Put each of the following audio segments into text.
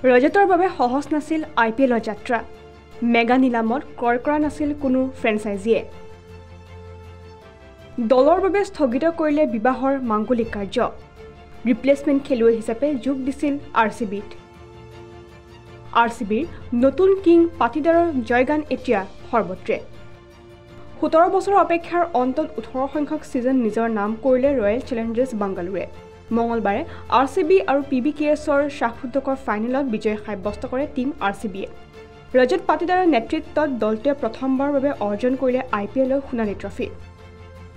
ৰজতৰ বাবে সহজ নাছিল IPLৰ যাত্ৰা মেগা নিলামত ক্ৰয় কৰা নাছিল কোনো ফ্ৰেঞ্চাইজিয়ে দলৰ বাবে স্থগিত কৰিলে বিবাহৰ মাংগলিক কাৰ্য ৰিপ্লেচমেণ্ট খেলুৱৈ হিচাপে যোগ দিছিল RCBত RCBৰ নতুন কিং পাটিদাৰৰ জয়গান এতিয়া সৰ্বত্ৰে 17 বছৰৰ অপেক্ষাৰ অন্তত 18 সংখ্যক সিজন নিজৰ নাম কৰিলে ৰয়েল চেলেঞ্জাৰ্ছ বাংগালোৰে মঙলবাৰে RCB আৰু PBKSৰ শাখফুটকৰ ফাইনেলত বিজয় সাব্যস্ত কৰে টিম RCBয়ে ৰজত পাটিদাৰৰ নেতৃত্বত দলটোৱে প্ৰথমবাৰৰ বাবে অৰ্জন কৰিলে IPLৰ সোণালী ট্ৰফি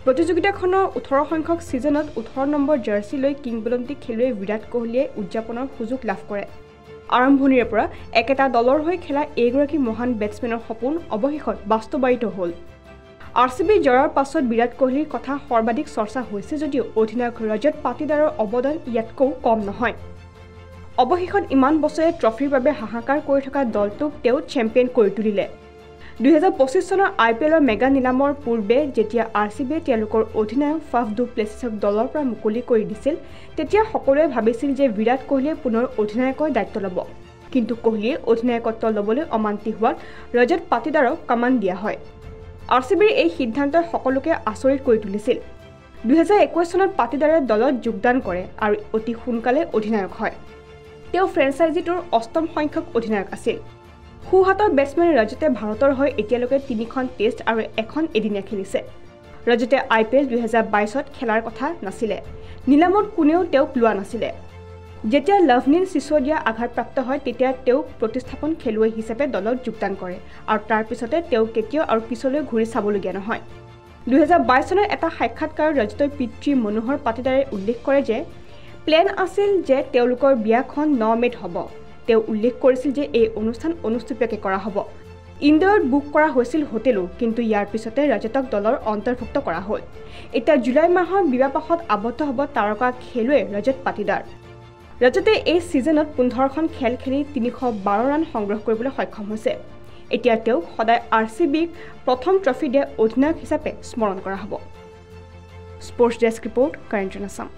প্ৰতিযোগিতাখনৰ 18 সংখ্যক সিজনত 18 নম্বৰ জাৰ্সি লৈ কিংবদন্তি খেলুৱৈ বিৰাট কোহলীয়ে উদযাপনৰ সুযোগ লাভ কৰে আৰম্ভণিৰে পৰা একেটা দলৰ হৈ খেলা এগৰাকী মহান বেটছমেনৰ সপোন অৱশেষত বাস্তৱায়িত হ'ল RCB জয়ৰ পাছত বিৰাট কোহলীৰ কথা সৰ্বাধিক চৰ্চা হৈছে যদিও অধিনায়ক ৰজত পাটিদাৰৰ অৱদান ইয়াতকৈ কম নহয় অৱশেষত ইমান বছৰে ট্ৰফিৰ বাবে হাহাকাৰ কৰি থকা দলটোক তেওঁ চেম্পিয়ন কৰি তুলিলে 2025 চনৰ IPLৰ মেগা নিলামৰ পূৰ্বে যেতিয়া RCBয়ে তেওঁলোকৰ অধিনায়ক ফাফ ডু প্লেছিছক দলৰ পৰা মুকলি কৰি দিছিল তেতিয়া সকলোৱে ভাবিছিল যে বিৰাট কোহলীয়ে পুনৰ অধিনায়কৰ দায়িত্ব ল'ব কিন্তু কোহলীয়ে অধিনায়কত্ব ল'বলৈ অমান্তি হোৱাত ৰজত পাটিদাৰক কমাণ্ড দিয়া হয় RCBৰ এই সিদ্ধান্তই সকলোকে আচৰিত কৰি তুলিছিল 2021 চনত পাটিদাৰে দলত যোগদান কৰে আৰু অতি সোনকালে অধিনায়ক হয় তেওঁ ফ্ৰেঞ্চাইজিটোৰ অষ্টম সংখ্যক অধিনায়ক আছিল খুহাতৰ বেটছমেন ৰজতে ভাৰতৰ হৈ এতিয়ালৈকে 3খন টেষ্ট আৰু এখন এদিনীয়া খেলিছে ৰজতে IPL 2022ত খেলাৰ কথা নাছিলে নিলামত কোনেও তেওঁক লোৱা নাছিলে যেতিয়া লভনীল সিসোদিয়া আঘাতপ্ৰাপ্ত হয় তেতিয়া তেওঁ প্ৰতিস্থাপন খেলুৱৈ হিচাপে দলত যোগদান কৰে আৰু তাৰ পিছতে তেওঁ কেতিয়াও আৰু পিছলৈ ঘূৰি চাবলগীয়া নহয় 2022 চনৰ এটা সাক্ষাৎকাৰত ৰজতৰ পিতৃ মনোহৰ পাটিদাৰে উল্লেখ কৰে যে প্লেন আছিল যে তেওঁলোকৰ বিয়াখন 9 মেত হ'ব তেওঁ উল্লেখ কৰিছিল যে এই অনুষ্ঠান অনুষ্ঠিতকে কৰা হ'ব ইন্দোৰত বুক কৰা হৈছিল হোটেলো কিন্তু ইয়াৰ পিছতে ৰজতক দলৰ অন্তৰ্ভুক্ত কৰা হ'ল এটা জুলাই মাহৰ বিবাহপাশত আবদ্ধ হ'ব তাৰকা খেলুৱৈ ৰজত পাটিদাৰ ৰজতে এই সিজনত 15খন খেল খেলি 312 ৰান সংগ্ৰহ কৰিবলৈ সক্ষম হৈছে এতিয়া তেওঁ সদায় RCBক প্ৰথম ট্ৰফি দিয়া অধিনায়ক হিচাপে স্মৰণ কৰা হ'ব sports desk report current Assam